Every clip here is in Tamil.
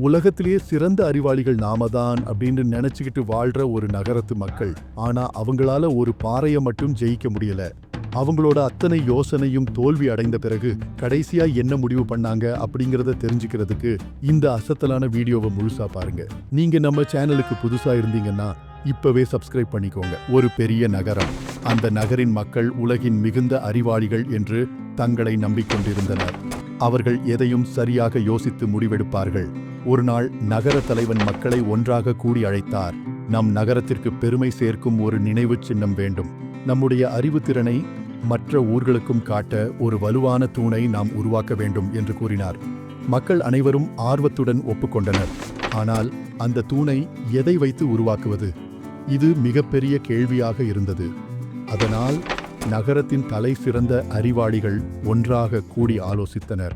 உலகத்திலேயே சிறந்த அறிவாளிகள் நாம தான் அப்படின்னு நினைச்சுக்கிட்டு வாழ்ற ஒரு நகரத்து மக்கள். ஆனா அவங்களால ஒரு பாறையை மட்டும் ஜெயிக்க முடியல. அவங்களோட அத்தனை யோசனையும் தோல்வி அடைந்த பிறகு கடைசியா என்ன முடிவு பண்ணாங்க அப்படிங்கறத தெரிஞ்சுக்கிறதுக்கு இந்த அசத்தலான வீடியோவை முழுசா பாருங்க. நீங்க நம்ம சேனலுக்கு புதுசா இருந்தீங்கன்னா இப்பவே சப்ஸ்கிரைப் பண்ணிக்கோங்க. ஒரு பெரிய நகரம். அந்த நகரின் மக்கள் உலகின் மிகுந்த அறிவாளிகள் என்று தங்களை நம்பிக்கொண்டிருந்தனர். அவர்கள் எதையும் சரியாக யோசித்து முடிவெடுப்பார்கள். ஒரு நாள் நகர தலைவன் மக்களை ஒன்றாக கூடி அழைத்தார். நம் நகரத்திற்கு பெருமை சேர்க்கும் ஒரு நினைவு சின்னம் வேண்டும். நம்முடைய அறிவுத்திறனை மற்ற ஊர்களுக்கும் காட்ட ஒரு வலுவான தூணை நாம் உருவாக்க வேண்டும் என்று கூறினார். மக்கள் அனைவரும் ஆர்வத்துடன் ஒப்புக்கொண்டனர். ஆனால் அந்த தூணை எதை வைத்து உருவாக்குவது? இது மிகப்பெரிய கேள்வியாக இருந்தது. அதனால் நகரத்தின் தலை சிறந்த அறிவாளிகள் ஒன்றாக கூடி ஆலோசித்தனர்.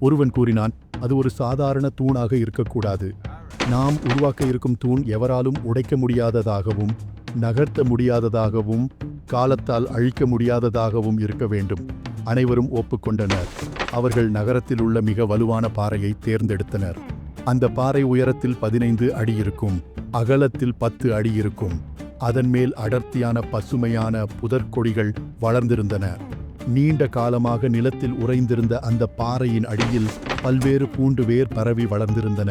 ஒருவன் கூறினான், அது ஒரு சாதாரண தூணாக இருக்கக்கூடாது. நாம் உருவாக்க இருக்கும் தூண் எவராலும் உடைக்க முடியாததாகவும் நகர்த்த முடியாததாகவும் காலத்தால் அழிக்க முடியாததாகவும் இருக்க வேண்டும். அனைவரும் ஒப்புக்கொண்டனர். அவர்கள் நகரத்தில் உள்ள மிக வலுவான பாறையை தேர்ந்தெடுத்தனர். அந்த பாறை உயரத்தில் 15 அடி இருக்கும், அகலத்தில் 10 அடி இருக்கும். அதன் மேல் அடர்த்தியான பசுமையான புதர்கொடிகள் வளர்ந்திருந்தன. நீண்ட காலமாக நிலத்தில் உறைந்திருந்த அந்த பாறையின் அடியில் பல்வேறு பூண்டு வேர் பரவி வளர்ந்திருந்தன.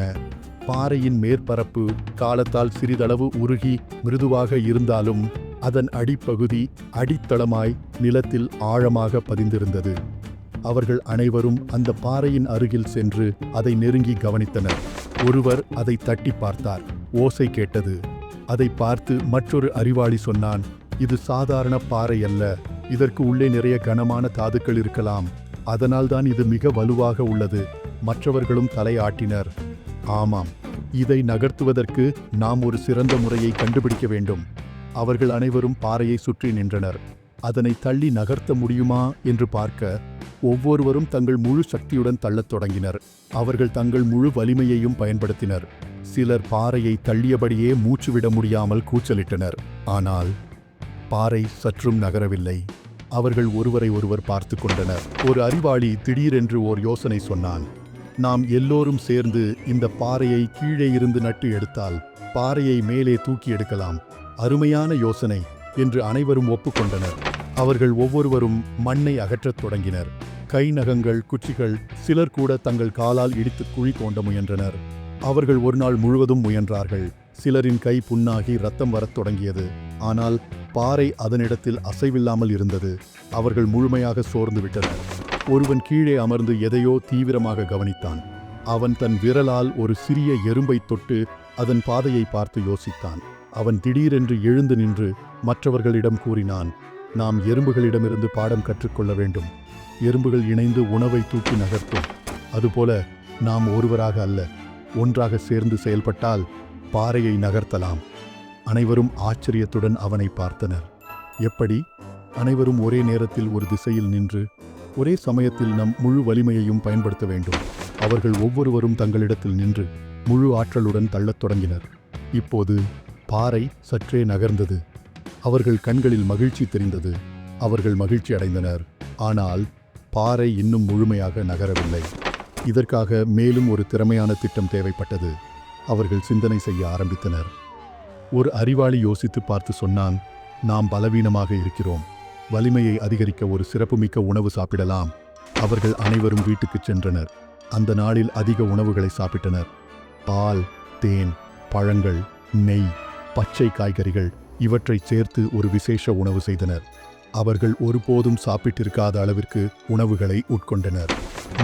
பாறையின் மேற்பரப்பு காலத்தால் சிறிதளவு உருகி மிருதுவாக இருந்தாலும் அதன் அடிப்பகுதி அடித்தளமாய் நிலத்தில் ஆழமாக பதிந்திருந்தது. அவர்கள் அனைவரும் அந்த பாறையின் அருகில் சென்று அதை நெருங்கி கவனித்தனர். ஒருவர் அதை தட்டி பார்த்தார். ஓசை கேட்டது. அதை பார்த்து மற்றொரு அறிவாளி சொன்னான், இது சாதாரண பாறை அல்ல. இதற்கு உள்ளே நிறைய கனமான தாதுக்கள் இருக்கலாம். அதனால்தான் இது மிக வலுவாக உள்ளது. மற்றவர்களும் தலையாட்டினர். ஆமாம், இதை நகர்த்துவதற்கு நாம் ஒரு சிறந்த முறையை கண்டுபிடிக்க வேண்டும். அவர்கள் அனைவரும் பாறையை சுற்றி நின்றனர். அதனை தள்ளி நகர்த்த முடியுமா என்று பார்க்க ஒவ்வொருவரும் தங்கள் முழு சக்தியுடன் தள்ளத் தொடங்கினர். அவர்கள் தங்கள் முழு வலிமையையும் பயன்படுத்தினர். சிலர் பாறையை தள்ளியபடியே மூச்சுவிட முடியாமல் கூச்சலிட்டனர். ஆனால் பாறை சற்றும் நகரவில்லை. அவர்கள் ஒருவரை ஒருவர் பார்த்து கொண்டனர். ஒரு அறிவாளி திடீரென்று ஓர் யோசனை சொன்னான். நாம் எல்லோரும் சேர்ந்து இந்த பாறையை கீழே இருந்து நட்டு எடுத்தால் பாறையை மேலே தூக்கி எடுக்கலாம். அருமையான யோசனை என்று அனைவரும் ஒப்புக்கொண்டனர். அவர்கள் ஒவ்வொருவரும் மண்ணை அகற்றத் தொடங்கினர். கை நகங்கள், குச்சிகள், சிலர் கூட தங்கள் காலால் இடித்து குழி தோண்ட முயன்றனர். அவர்கள் ஒரு நாள் முழுவதும் முயன்றார்கள். சிலரின் கை புண்ணாகி ரத்தம் வரத் தொடங்கியது. ஆனால் பாறை அதனிடத்தில் அசைவில்லாமல் இருந்தது. அவர்கள் முழுமையாக சோர்ந்து விட்டனர். ஒருவன் கீழே அமர்ந்து எதையோ தீவிரமாக கவனித்தான். அவன் தன் விரலால் ஒரு சிறிய எறும்பை தொட்டு அதன் பாதையை பார்த்து யோசித்தான். அவன் திடீரென்று எழுந்து நின்று மற்றவர்களிடம் கூறினான், நாம் எறும்புகளிடமிருந்து பாடம் கற்றுக்கொள்ள வேண்டும். எறும்புகள் இணைந்து உணவை தூக்கி நகர்த்தும். அதுபோல நாம் ஒருவராக அல்ல, ஒன்றாக சேர்ந்து செயல்பட்டால் பாறையை நகர்த்தலாம். அனைவரும் ஆச்சரியத்துடன் அவனை பார்த்தனர். எப்படி? அனைவரும் ஒரே நேரத்தில் ஒரு திசையில் நின்று ஒரே சமயத்தில் நம் முழு வலிமையையும் பயன்படுத்த வேண்டும். அவர்கள் ஒவ்வொருவரும் தங்களிடத்தில் நின்று முழு ஆற்றலுடன் தள்ளத் தொடங்கினர். இப்போது பாறை சற்றே நகர்ந்தது. அவர்கள் கண்களில் மகிழ்ச்சி தெரிந்தது. அவர்கள் மகிழ்ச்சி அடைந்தனர். ஆனால் பாறை இன்னும் முழுமையாக நகரவில்லை. இதற்காக மேலும் ஒரு திறமையான திட்டம் தேவைப்பட்டது. அவர்கள் சிந்தனை செய்ய ஆரம்பித்தனர். ஒரு அறிவாளி யோசித்து பார்த்து சொன்னான், நாம் பலவீனமாக இருக்கிறோம். வலிமையை அதிகரிக்க ஒரு சிறப்புமிக்க உணவு சாப்பிடலாம். அவர்கள் அனைவரும் வீட்டுக்குச் சென்றனர். அந்த நாளில் அதிக உணவுகளை சாப்பிட்டனர். பால், தேன், பழங்கள், நெய், பச்சை காய்கறிகள் இவற்றை சேர்த்து ஒரு விசேஷ உணவு செய்தனர். அவர்கள் ஒருபோதும் சாப்பிட்டிருக்காத அளவிற்கு உணவுகளை உட்கொண்டனர்.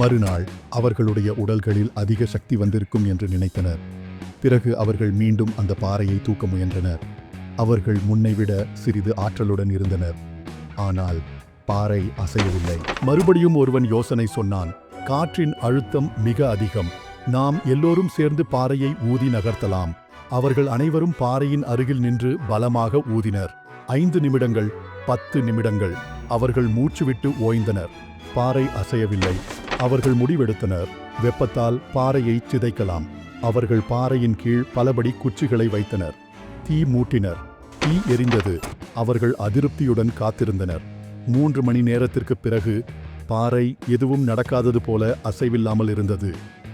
மறுநாள் அவர்களுடைய உடல்களில் அதிக சக்தி வந்திருக்கும் என்று நினைத்தனர். பிறகு அவர்கள் மீண்டும் அந்த பாறையை தூக்க முயன்றனர். அவர்கள் முன்னைவிட சிறிது ஆற்றலுடன் இருந்தனர். ஆனால் பாறை அசையவில்லை. மறுபடியும் ஒருவன் யோசனை சொன்னான். காற்றின் அழுத்தம் மிக அதிகம். நாம் எல்லோரும் சேர்ந்து பாறையை ஊதி நகர்த்தலாம். அவர்கள் அனைவரும் பாறையின் அருகில் நின்று பலமாக ஊதினர். 5 நிமிடங்கள், 10 நிமிடங்கள். அவர்கள் மூச்சுவிட்டு ஓய்ந்தனர். பாறை அசையவில்லை. அவர்கள் முடிவெடுத்தனர், வெப்பத்தால் பாறையை சிதைக்கலாம். அவர்கள் பாறையின் கீழ் பலபடி குச்சிகளை வைத்தனர். தீ மூட்டினர். தீ எரிந்தது. அவர்கள் அதிருப்தியுடன் காத்திருந்தனர். 3 மணி நேரத்திற்கு பிறகு பாறை எதுவும் நடக்காதது போல அசைவில்லாமல் இருந்தது.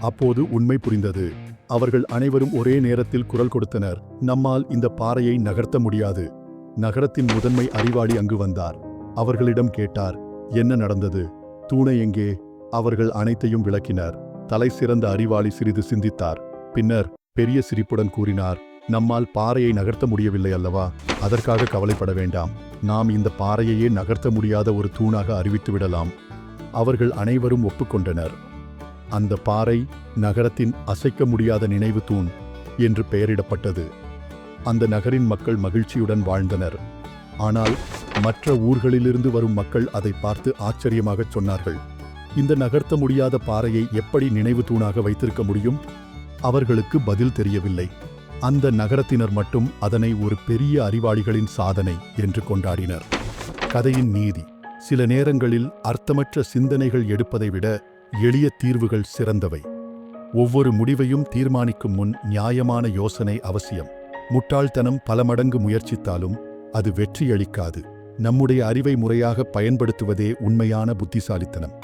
அப்போது உண்மை புரிந்தது. அவர்கள் அனைவரும் ஒரே நேரத்தில் குரல் கொடுத்தனர். நம்மால் இந்த பாறையை நகர்த்த முடியாது. நகரத்தின் முதன்மை அறிவாளி அங்கு வந்தார். அவர்களிடம் கேட்டார், என்ன நடந்தது? தூணை எங்கே? அவர்கள் அனைத்தையும் விளக்கினர். தலை சிறந்த அறிவாளி சிறிது சிந்தித்தார். பின்னர் பெரிய சிரிப்புடன் கூறினார், நம்மால் பாறையை நகர்த்த முடியவில்லை அல்லவா? அதற்காக கவலைப்பட வேண்டாம். நாம் இந்த பாறையையே நகர்த்த முடியாத ஒரு தூணாக அறிவித்து விடலாம். அவர்கள் அனைவரும் ஒப்புக்கொண்டனர். அந்த பாறை நகரத்தின் அசைக்க முடியாத நினைவு தூண் என்று பெயரிடப்பட்டது. அந்த நகரின் மக்கள் மகிழ்ச்சியுடன் வாழ்ந்தனர். ஆனால் மற்ற ஊர்களிலிருந்து வரும் மக்கள் அதை பார்த்து ஆச்சரியமாகச் சொன்னார்கள், இந்த நகர்த்த முடியாத பாறையை எப்படி நினைவு தூணாக வைத்திருக்க முடியும்? அவர்களுக்கு பதில் தெரியவில்லை. அந்த நகரத்தினர் மட்டும் அதனை ஒரு பெரிய அறிவாளிகளின் சாதனை என்று கொண்டாடினர். கதையின் நீதி: சில நேரங்களில் அர்த்தமற்ற சிந்தனைகள் எடுப்பதை விட எளிய தீர்வுகள் சிறந்தவை. ஒவ்வொரு முடிவையும் தீர்மானிக்கும் முன் நியாயமான யோசனை அவசியம். முட்டாள்தனம் பல மடங்கு முயற்சித்தாலும் அது வெற்றியளிக்காது. நம்முடைய அறிவை முறையாக பயன்படுத்துவதே உண்மையான புத்திசாலித்தனம்.